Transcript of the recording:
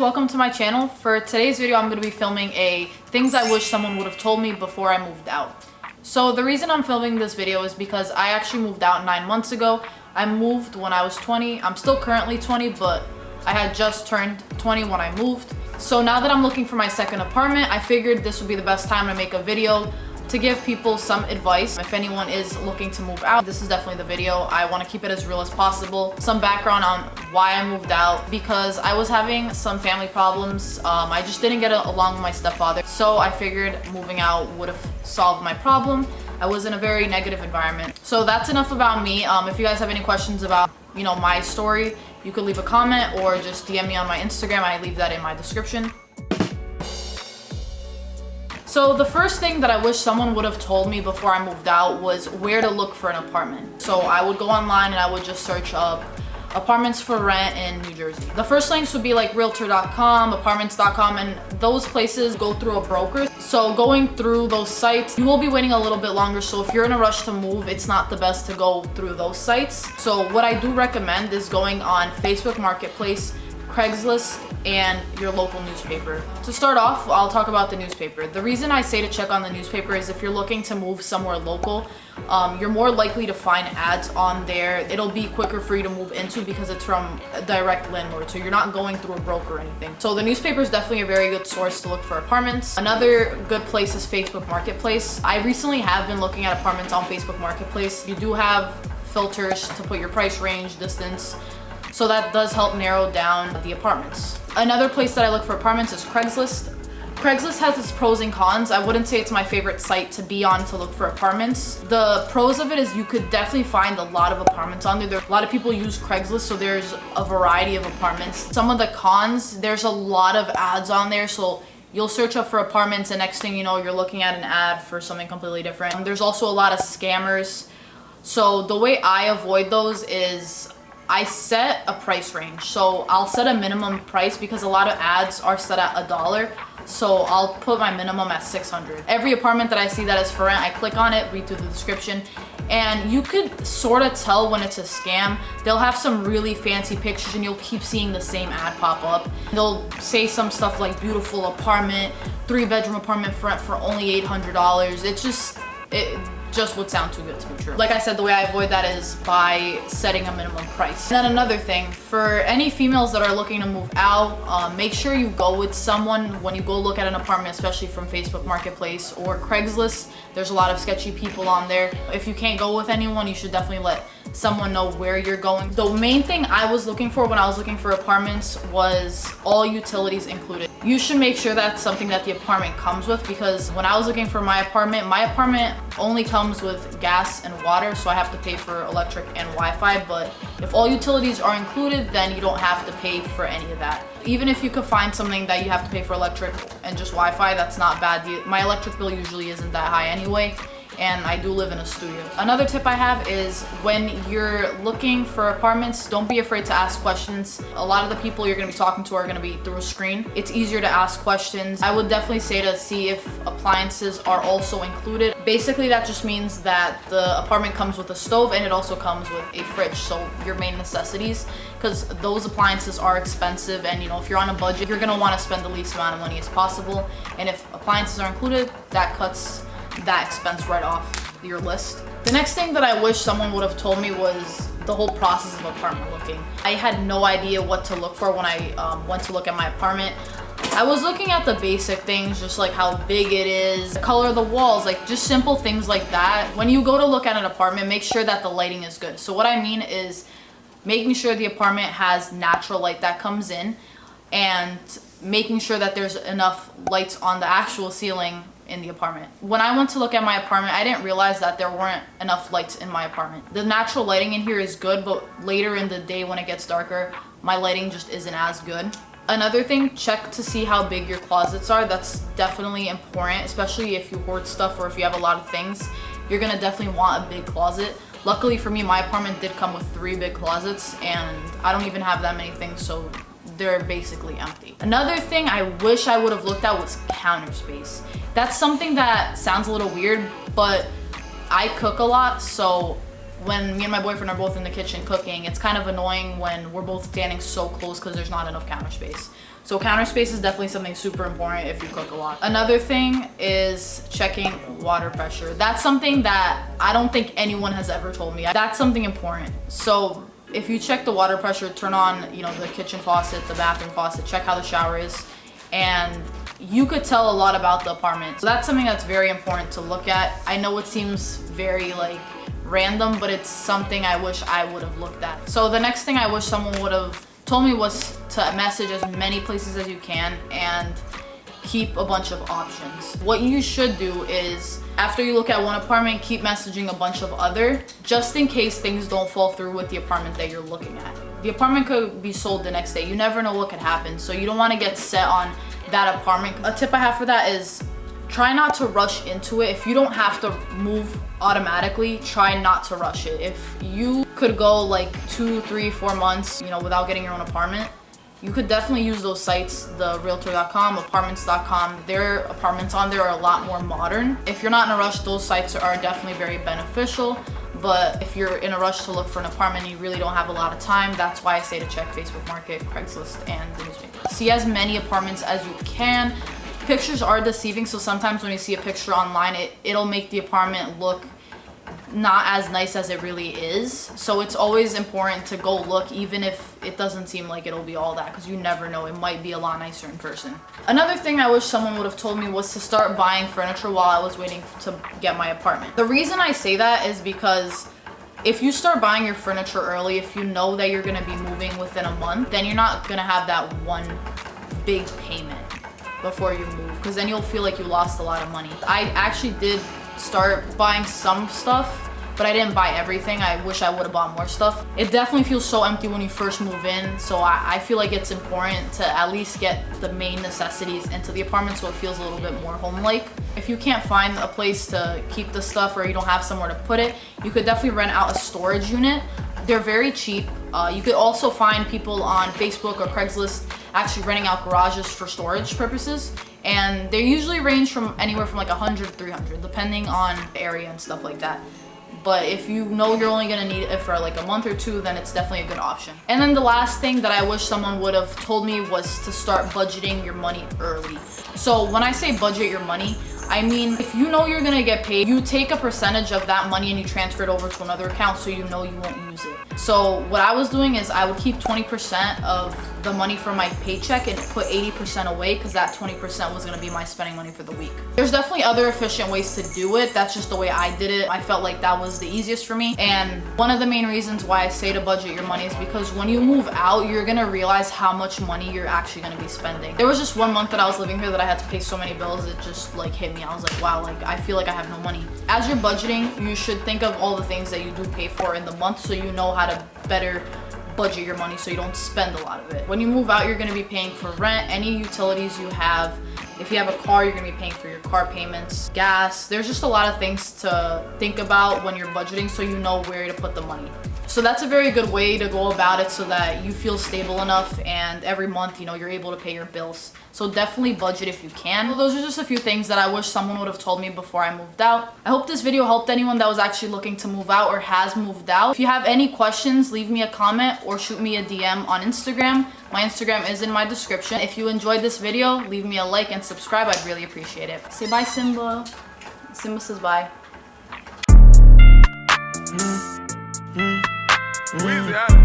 welcome to my channel. For today's video, I'm going to be filming a things I wish someone would have told me before I moved out. So the reason I'm filming this video is because I actually moved out 9 months ago. I moved when I was 20. I'm still currently 20, but I had just turned 20 when I moved. So now that I'm looking for my second apartment, I figured this would be the best time to make a video to give people some advice. If anyone is looking to move out, this is definitely the video. I want to keep it as real as possible. Some background on why I moved out, because I was having some family problems. I just didn't get along with my stepfather. So I figured moving out would have solved my problem. I was in a very negative environment. So that's enough about me. If you guys have any questions about, my story, you could leave a comment or just DM me on my Instagram. I leave that in my description. So the first thing that I wish someone would have told me before I moved out was where to look for an apartment. So I would go online and I would just search up apartments for rent in New Jersey. The first links would be like realtor.com, apartments.com, and those places go through a broker. So going through those sites, you will be waiting a little bit longer. So if you're in a rush to move, it's not the best to go through those sites. So what I do recommend is going on Facebook Marketplace, CRAIGSLIST, and your local newspaper. To start off, I'll talk about the newspaper. The reason I say to check on the newspaper is if you're looking to move somewhere local, you're more likely to find ads on there. It'll be quicker for you to move into because it's from a direct landlord, so you're not going through a broker or anything. So the newspaper is definitely a very good source to look for apartments. Another good place is Facebook Marketplace. I recently have been looking at apartments on Facebook Marketplace. You do have filters to put your price range, distance, so that does help narrow down the apartments. Another place that I look for apartments is Craigslist. Craigslist has its pros and cons. I wouldn't say it's my favorite site to be on to look for apartments. The pros of it is you could definitely find a lot of apartments on there. A lot of people use Craigslist, so there's a variety of apartments. Some of the cons, there's a lot of ads on there, so you'll search up for apartments and next thing you know, you're looking at an ad for something completely different. There's also a lot of scammers. So the way I avoid those is I set a price range. So I'll set a minimum price because a lot of ads are set at $1. So I'll put my minimum at $600. Every apartment that I see that is for rent, I click on it, read through the description, and you could sort of tell when it's a scam. They'll have some really fancy pictures and you'll keep seeing the same ad pop up. They'll say some stuff like beautiful apartment, 3-bedroom apartment for rent for only $800. It just would sound too good to be true. Like I said, the way I avoid that is by setting a minimum price. And then another thing, for any females that are looking to move out, make sure you go with someone when you go look at an apartment, especially from Facebook Marketplace or Craigslist. There's a lot of sketchy people on there. If you can't go with anyone, you should definitely let someone know where you're going. The main thing I was looking for when I was looking for apartments was all utilities included. You should make sure that's something that the apartment comes with, because when I was looking for my apartment only comes with gas and water, so I have to pay for electric and Wi-Fi. But if all utilities are included, then you don't have to pay for any of that. Even if you could find something that you have to pay for electric and just Wi-Fi, that's not bad. My electric bill usually isn't that high anyway, and I do live in a studio. Another tip I have is when you're looking for apartments, don't be afraid to ask questions. A lot of the people you're gonna be talking to are gonna be through a screen. It's easier to ask questions. I would definitely say to see if appliances are also included. Basically, that just means that the apartment comes with a stove and it also comes with a fridge, so your main necessities, because those appliances are expensive, and if you're on a budget, you're gonna wanna spend the least amount of money as possible. And if appliances are included, that cuts that expense right off your list. The next thing that I wish someone would have told me was the whole process of apartment looking. I had no idea what to look for when I went to look at my apartment. I was looking at the basic things, just like how big it is, the color of the walls, like just simple things like that. When you go to look at an apartment, make sure that the lighting is good. So what I mean is making sure the apartment has natural light that comes in, and making sure that there's enough lights on the actual ceiling in the apartment. When I went to look at my apartment, I didn't realize that there weren't enough lights in my apartment. The natural lighting in here is good, but later in the day when it gets darker, my lighting just isn't as good. Another thing, check to see how big your closets are. That's definitely important, especially if you hoard stuff or if you have a lot of things. You're gonna definitely want a big closet. Luckily for me, my apartment did come with 3 big closets, and I don't even have that many things, so they're basically empty. Another thing I wish I would have looked at was counter space. That's something that sounds a little weird, but I cook a lot, so when me and my boyfriend are both in the kitchen cooking, it's kind of annoying when we're both standing so close because there's not enough counter space. So counter space is definitely something super important if you cook a lot. Another thing is checking water pressure. That's something that I don't think anyone has ever told me. That's something important. So if you check the water pressure, turn on, you know, the kitchen faucet, the bathroom faucet, check how the shower is, and you could tell a lot about the apartment. So that's something that's very important to look at. I know it seems very like random, but it's something I wish I would have looked at. So the next thing I wish someone would have told me was to message as many places as you can and keep a bunch of options. What you should do is, after you look at one apartment, keep messaging a bunch of other, just in case things don't fall through with the apartment that you're looking at. The apartment could be sold the next day. You never know what could happen, so you don't want to get set on that apartment. A tip I have for that is try not to rush into it. If you don't have to move automatically, try not to rush it. If you could go like 2, 3, 4 months, you know, without getting your own apartment, you could definitely use those sites, the realtor.com, apartments.com. Their apartments on there are a lot more modern. If you're not in a rush, those sites are definitely very beneficial. But if you're in a rush to look for an apartment and you really don't have a lot of time, that's why I say to check Facebook Market, Craigslist, and the newspaper. See as many apartments as you can. Pictures are deceiving, so sometimes when you see a picture online, it'll make the apartment look not as nice as it really is. So it's always important to go look, even if it doesn't seem like it'll be all that, because you never know, it might be a lot nicer in person. Another thing I wish someone would have told me was to start buying furniture while I was waiting to get my apartment. The reason I say that is because if you start buying your furniture early, if you know that you're going to be moving within a month, then you're not going to have that one big payment before you move, because then you'll feel like you lost a lot of money. I actually did start buying some stuff, but I didn't buy everything. I wish I would have bought more stuff. It definitely feels so empty when you first move in, so I feel like it's important to at least get the main necessities into the apartment so it feels a little bit more home-like. If you can't find a place to keep the stuff or you don't have somewhere to put it, you could definitely rent out a storage unit. They're very cheap. You could also find people on Facebook or Craigslist actually renting out garages for storage purposes, and they usually range from anywhere from like 100 to 300 depending on the area and stuff like that. But if you know you're only gonna need it for like a month or two, then it's definitely a good option. And then the last thing that I wish someone would have told me was to start budgeting your money early. So when I say budget your money, I mean, if you know you're gonna get paid, you take a percentage of that money and you transfer it over to another account so you know you won't use it. So what I was doing is I would keep 20% of the money from my paycheck and put 80% away, because that 20% was gonna be my spending money for the week. There's definitely other efficient ways to do it. That's just the way I did it. I felt like that was the easiest for me. And one of the main reasons why I say to budget your money is because when you move out, you're gonna realize how much money you're actually gonna be spending. There was just 1 month that I was living here that I had to pay so many bills, it just like hit me. I was like, wow, like I feel like I have no money. As you're budgeting, you should think of all the things that you do pay for in the month so you know how to better budget your money so you don't spend a lot of it. When you move out, you're gonna be paying for rent, any utilities you have. If you have a car, you're gonna be paying for your car payments, gas. There's just a lot of things to think about when you're budgeting so you know where to put the money. So that's a very good way to go about it so that you feel stable enough and every month, you know, you're able to pay your bills. So definitely budget if you can. Well, those are just a few things that I wish someone would have told me before I moved out. I hope this video helped anyone that was actually looking to move out or has moved out. If you have any questions, leave me a comment or shoot me a DM on Instagram. My Instagram is in my description. If you enjoyed this video, leave me a like and subscribe. I'd really appreciate it. Say bye, Simba. Simba says bye. Weezy out.